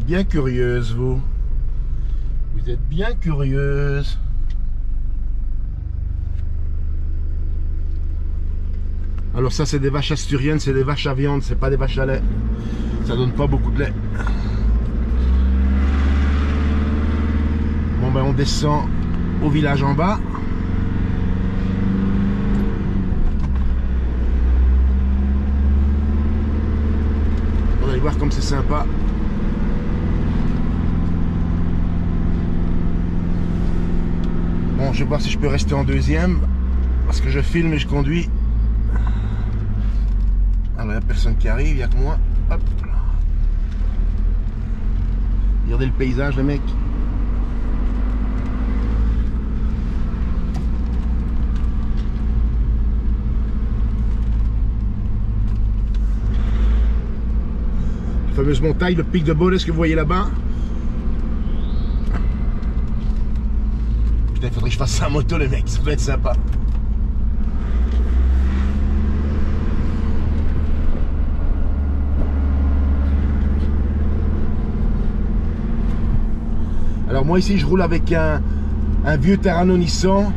êtes bien curieuse, vous. Vous êtes bien curieuse. Alors ça, c'est des vaches asturiennes, c'est des vaches à viande, c'est pas des vaches à lait. Ça donne pas beaucoup de lait. Bon ben on descend au village en bas. On va aller voir comme c'est sympa. Bon, je vais voir si je peux rester en deuxième. Parce que je filme et je conduis. Alors il n'y a personne qui arrive, il n'y a que moi. Hop. Regardez le paysage, les mecs. La fameuse montagne, le pic de Boles que vous voyez là-bas. Putain, il faudrait que je fasse ça en moto, les mecs, ça peut être sympa. Alors moi ici je roule avec un vieux Terrano Nissan,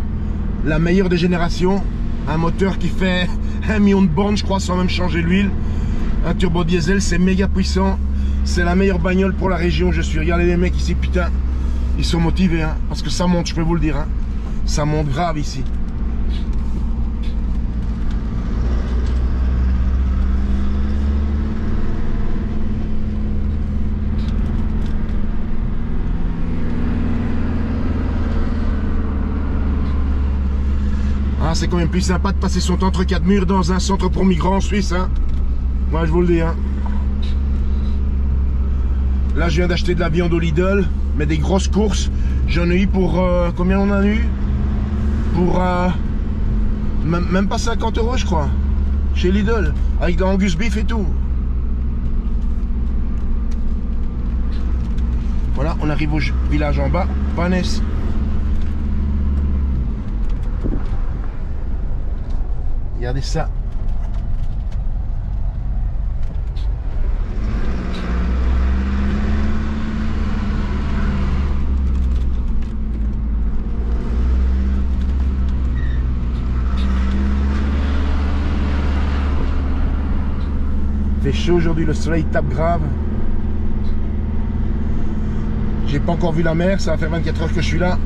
la meilleure des générations, un moteur qui fait 1 million de bornes je crois sans même changer l'huile, un turbo diesel, c'est méga puissant, c'est la meilleure bagnole pour la région où je suis. Regardez les mecs ici, putain, ils sont motivés hein, parce que ça monte, je peux vous le dire, hein. Ça monte grave ici. C'est quand même plus sympa de passer son temps entre quatre murs dans un centre pour migrants en Suisse, hein. Moi je vous le dis, hein. Là je viens d'acheter de la viande au Lidl, mais des grosses courses. J'en ai eu pour combien on en a eu? Pour même pas 50 € je crois, chez Lidl, avec de l'Angus beef et tout. Voilà, on arrive au village en bas, Panes. Regardez ça. Il fait chaud aujourd'hui, le soleil tape grave. J'ai pas encore vu la mer, ça va faire 24 heures que je suis là.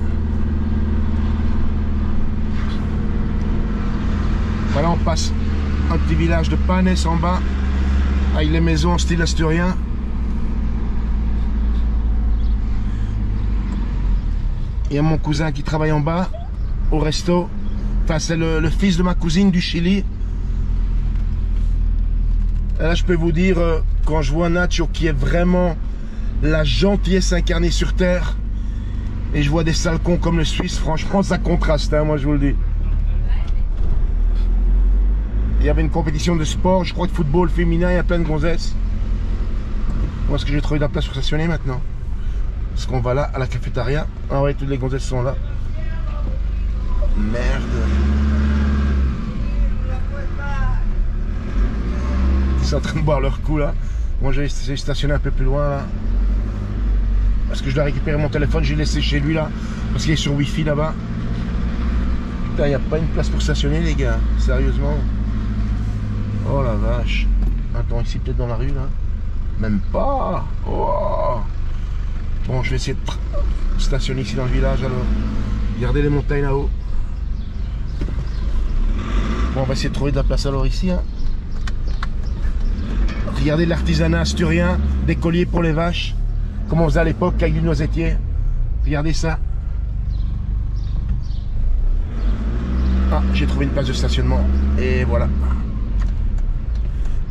Voilà, on passe un petit village de Panes en bas, avec les maisons en style asturien. Il y a mon cousin qui travaille en bas, au resto. Enfin, c'est le fils de ma cousine du Chili. Et là, je peux vous dire, quand je vois Nacho, qui est vraiment la gentillesse incarnée sur terre, et je vois des sales cons comme le Suisse, franchement, ça contraste, hein, moi je vous le dis. Il y avait une compétition de sport, je crois de football féminin, il y a plein de gonzesses. Où est-ce que j'ai trouvé de la place pour stationner maintenant? Parce qu'on va là, à la cafétéria. Ah ouais, toutes les gonzesses sont là. Merde. Ils sont en train de boire leur coup là. Moi j'ai stationné un peu plus loin là. Parce que je dois récupérer mon téléphone, j'ai laissé chez lui là. Parce qu'il est sur Wi-Fi là-bas. Putain, il n'y a pas une place pour stationner les gars, sérieusement. Oh la vache. Attends, ici peut-être dans la rue là. Même pas. Oh. Bon, je vais essayer de stationner ici dans le village alors. Regardez les montagnes là-haut. Bon, on va essayer de trouver de la place alors ici. Hein. Regardez l'artisanat asturien, des colliers pour les vaches. Comme on faisait à l'époque avec du noisetier. Regardez ça. Ah, j'ai trouvé une place de stationnement. Et voilà.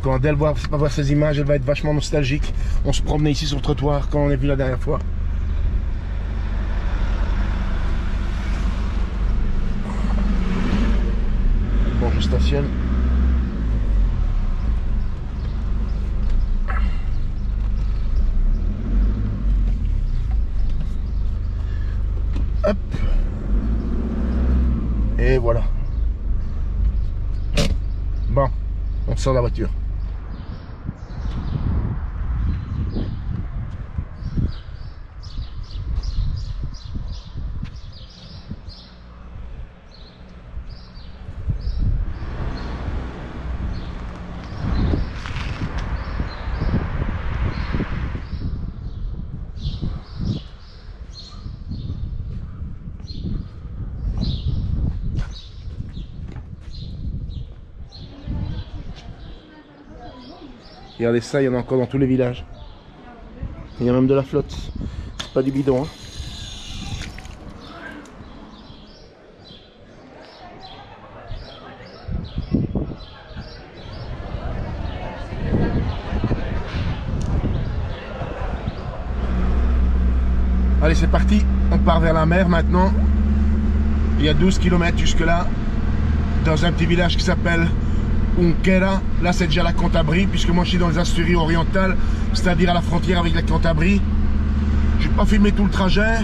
Quand elle va voir ces images, elle va être vachement nostalgique. On se promenait ici sur le trottoir quand on est vu la dernière fois. Bon, je stationne. Hop. Et voilà. Bon, on sort de la voiture. Regardez ça, il y en a encore dans tous les villages. Il y a même de la flotte. C'est pas du bidon. Hein. Allez, c'est parti. On part vers la mer maintenant. Il y a 12 km jusque là. Dans un petit village qui s'appelle Unquera. Là, c'est déjà la Cantabrie, puisque moi je suis dans les Asturies orientales, c'est-à-dire à la frontière avec la Cantabrie. Je n'ai pas filmé tout le trajet,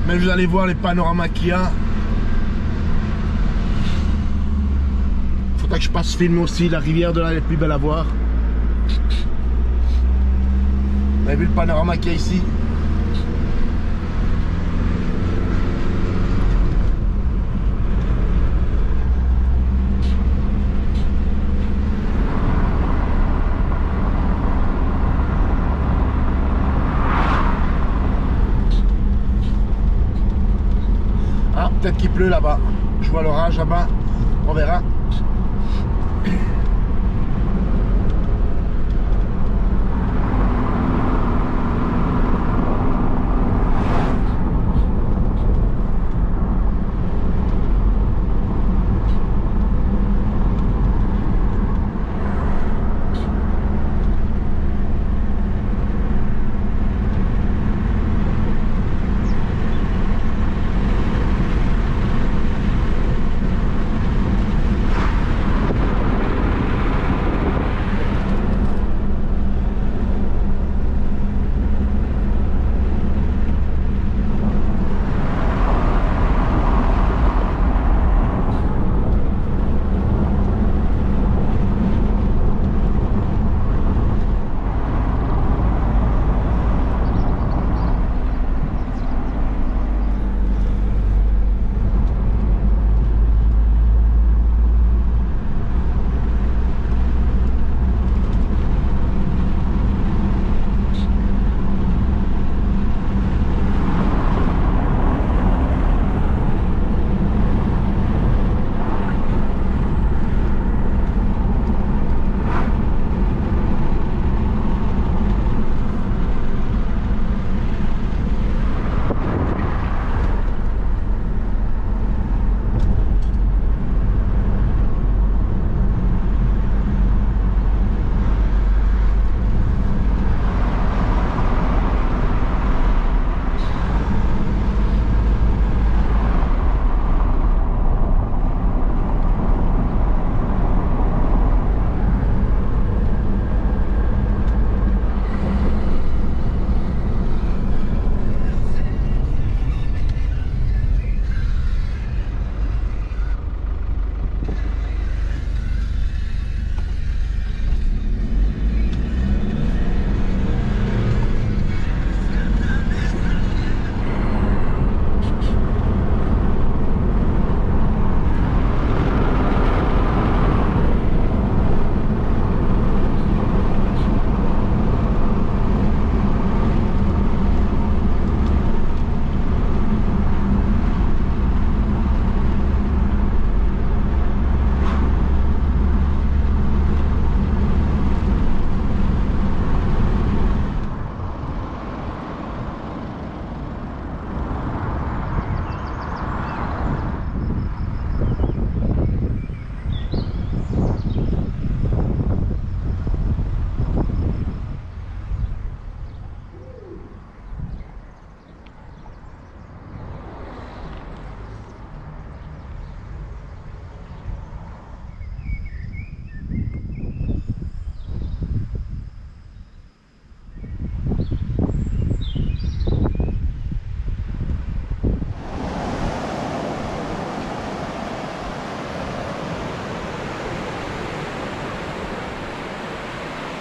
mais vous allez voir les panoramas qu'il y a. Il faudra que je passe filmer aussi la rivière de là, elle est plus belle à voir. Vous avez vu le panorama qu'il y a ici? Peut-être qu'il pleut là-bas. Je vois l'orage là-bas. On verra.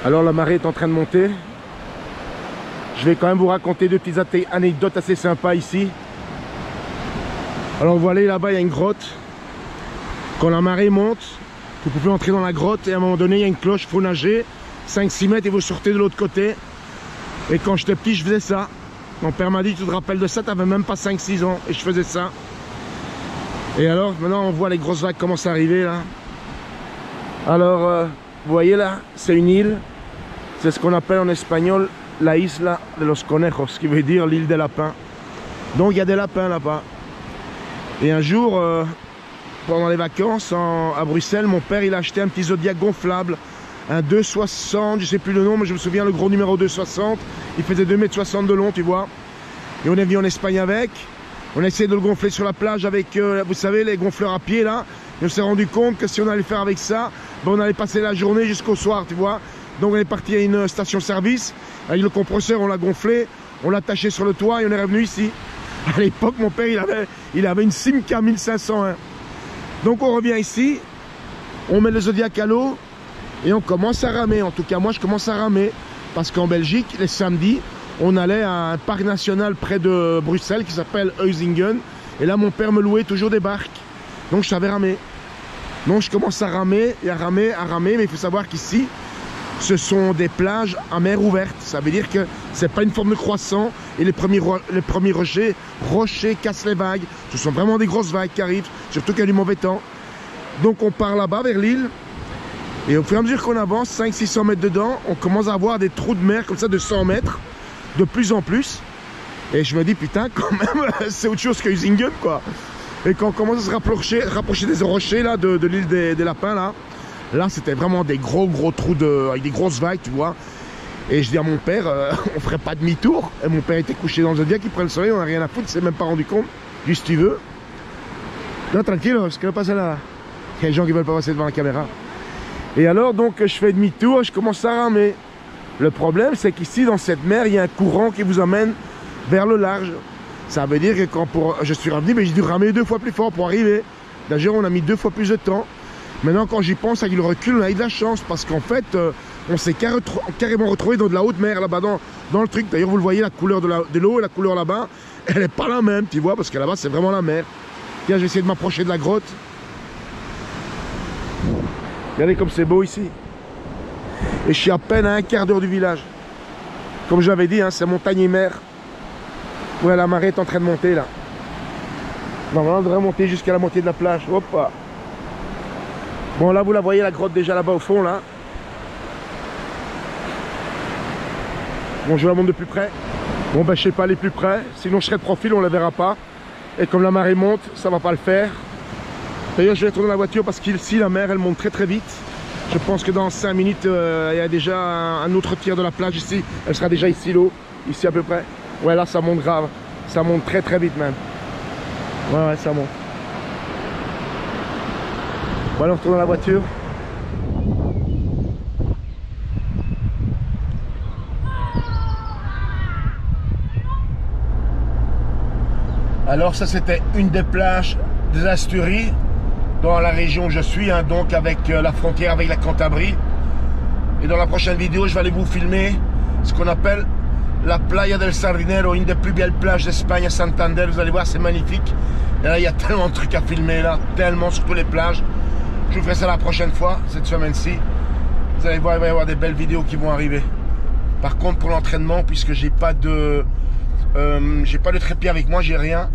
Alors la marée est en train de monter. Je vais quand même vous raconter deux petites anecdotes assez sympas ici. Alors vous voyez là-bas il y a une grotte. Quand la marée monte, vous pouvez entrer dans la grotte et à un moment donné il y a une cloche, il faut nager 5-6 mètres et vous sortez de l'autre côté. Et quand j'étais petit je faisais ça. Mon père m'a dit tu te rappelles de ça, tu n'avais même pas 5-6 ans et je faisais ça. Et alors maintenant on voit les grosses vagues commencent à arriver là. Alors vous voyez là, c'est une île. C'est ce qu'on appelle en espagnol la Isla de los Conejos, ce qui veut dire l'île des lapins. Donc il y a des lapins là-bas. Et un jour, pendant les vacances à Bruxelles, mon père il a acheté un petit Zodiac gonflable, un 260, je sais plus le nom, mais je me souviens le gros numéro 260. Il faisait 2,60 m de long, tu vois. Et on est venu en Espagne avec. On a essayé de le gonfler sur la plage avec, vous savez, les gonfleurs à pied là. Et on s'est rendu compte que si on allait faire avec ça, ben, on allait passer la journée jusqu'au soir, tu vois. Donc on est parti à une station-service. Avec le compresseur, on l'a gonflé, on l'a attaché sur le toit et on est revenu ici. À l'époque, mon père, il avait une Simca 1501. Donc on revient ici, on met le Zodiac à l'eau et on commence à ramer. En tout cas, moi, je commence à ramer. Parce qu'en Belgique, les samedis, on allait à un parc national près de Bruxelles qui s'appelle Huizingen. Et là, mon père me louait toujours des barques. Donc, je savais ramer. Donc, je commence à ramer et à ramer, Mais il faut savoir qu'ici, ce sont des plages à mer ouverte. Ça veut dire que c'est pas une forme de croissant. Et les premiers rochers cassent les vagues. Ce sont vraiment des grosses vagues qui arrivent. Surtout qu'il y a du mauvais temps. Donc, on part là-bas vers l'île. Et au fur et à mesure qu'on avance, 500-600 mètres dedans, on commence à avoir des trous de mer comme ça de 100 mètres. De plus en plus. Et je me dis, putain, quand même, c'est autre chose que Huizingen, quoi. Et quand on commence à se rapprocher des rochers, là, de l'île des lapins, là, c'était vraiment des gros trous avec des grosses vagues, tu vois. Et je dis à mon père, on ferait pas demi-tour. Et mon père était couché dans le Zodiac, il prenait le soleil, on n'a rien à foutre, il s'est même pas rendu compte. Juste, tu veux. Non, tranquille, ce que passe là. Il y a des gens qui veulent pas passer devant la caméra. Et alors, donc, je fais demi-tour, je commence à ramer. Le problème, c'est qu'ici, dans cette mer, il y a un courant qui vous amène vers le large. Ça veut dire que quand je suis revenu, mais j'ai dû ramer 2 fois plus fort pour arriver. D'ailleurs, on a mis 2 fois plus de temps. Maintenant, quand j'y pense, avec le recul, on a eu de la chance. Parce qu'en fait, on s'est carrément retrouvé dans de la haute mer, là-bas, dans le truc. D'ailleurs, vous le voyez, la couleur de l'eau et la couleur là-bas, elle n'est pas la même, tu vois, parce que là-bas, c'est vraiment la mer. Tiens, je vais essayer de m'approcher de la grotte. Regardez comme c'est beau ici. Et je suis à peine à 1/4 d'heure du village. Comme je l'avais dit, hein, c'est montagne et mer. Ouais, la marée est en train de monter là. Normalement, on devrait monter jusqu'à la moitié de la plage. Hop. Bon, là, vous la voyez, la grotte déjà là-bas au fond, là. Bon, je la monte de plus près. Bon, ben, je sais pas aller plus près. Sinon, je serai de profil, on la verra pas. Et comme la marée monte, ça va pas le faire. D'ailleurs, je vais retourner la voiture parce qu'ici, la mer, elle monte très vite. Je pense que dans 5 minutes, il y a déjà un autre tiers de la plage ici. Elle sera déjà ici, l'eau. Ici, à peu près. Ouais, là, ça monte grave. Ça monte très vite, même. Ouais, ça monte. Bon, allez, on retourne dans la voiture. Alors, ça, c'était une des plages des Asturies. Dans la région où je suis, hein, donc avec la frontière avec la Cantabrie. Et dans la prochaine vidéo, je vais aller vous filmer ce qu'on appelle la Playa del Sardinero, une des plus belles plages d'Espagne à Santander. Vous allez voir, c'est magnifique. Et là, il y a tellement de trucs à filmer là, tellement sur toutes les plages. Je vous ferai ça la prochaine fois, cette semaine-ci. Vous allez voir, il va y avoir des belles vidéos qui vont arriver. Par contre, pour l'entraînement, puisque j'ai pas de trépied avec moi, j'ai rien.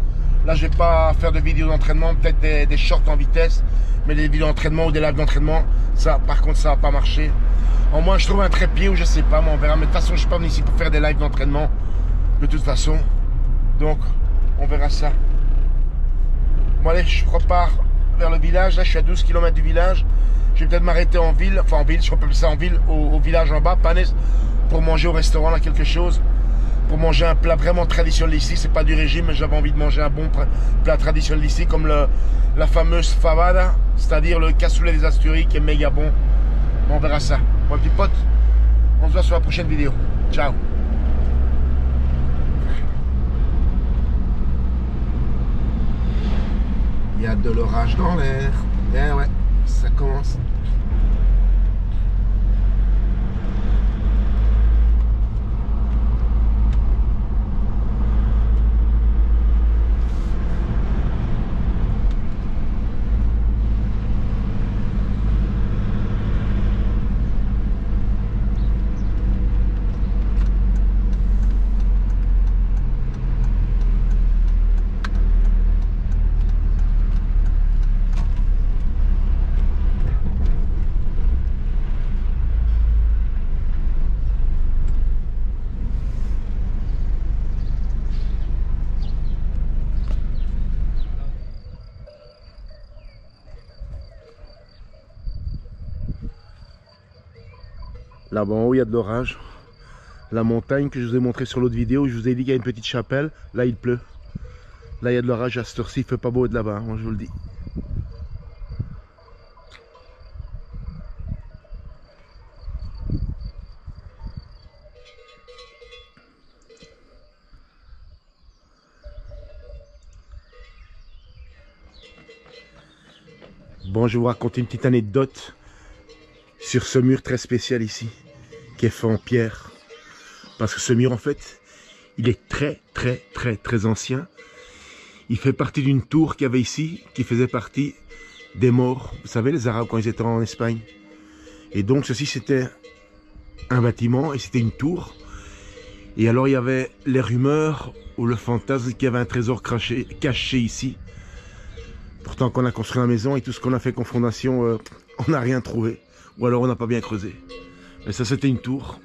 Là, je vais pas faire de vidéos d'entraînement, peut-être des shorts en vitesse, mais des vidéos d'entraînement ou des lives d'entraînement, ça, par contre, ça va pas marcher. Au moins, je trouve un trépied ou je sais pas, mais on verra. Mais de toute façon, je suis pas venu ici pour faire des lives d'entraînement, de toute façon. Donc, on verra ça. Bon, allez, je repars vers le village. Là, je suis à 12 km du village. Je vais peut-être m'arrêter en ville, enfin en ville, si on peut appeler ça en ville, au village en bas, Panes, pour manger au restaurant, là, quelque chose. Pour manger un plat vraiment traditionnel ici, c'est pas du régime, mais j'avais envie de manger un bon plat traditionnel ici, comme la fameuse fabada, c'est-à-dire le cassoulet des Asturies qui est méga bon. On verra ça. Bon, petit pote, on se voit sur la prochaine vidéo. Ciao. Il y a de l'orage dans l'air. Eh ouais, ça commence. Là-bas en haut, il y a de l'orage. La montagne que je vous ai montré sur l'autre vidéo, je vous ai dit qu'il y a une petite chapelle. Là, il pleut. Là, il y a de l'orage à cette heure-ci. Il fait pas beau de là-bas, moi je vous le dis. Bon, je vais vous raconter une petite anecdote sur ce mur très spécial ici, qui est fait en pierre. Parce que ce mur, en fait, il est très ancien. Il fait partie d'une tour qu'il y avait ici, qui faisait partie des morts. Vous savez, les Arabes, quand ils étaient en Espagne. Et donc, ceci, c'était un bâtiment et c'était une tour. Et alors, il y avait les rumeurs ou le fantasme qu'il y avait un trésor caché ici. Pourtant, quand on a construit la maison et tout ce qu'on a fait comme fondation, on n'a rien trouvé. Ou alors on n'a pas bien creusé. Mais ça, c'était une tour.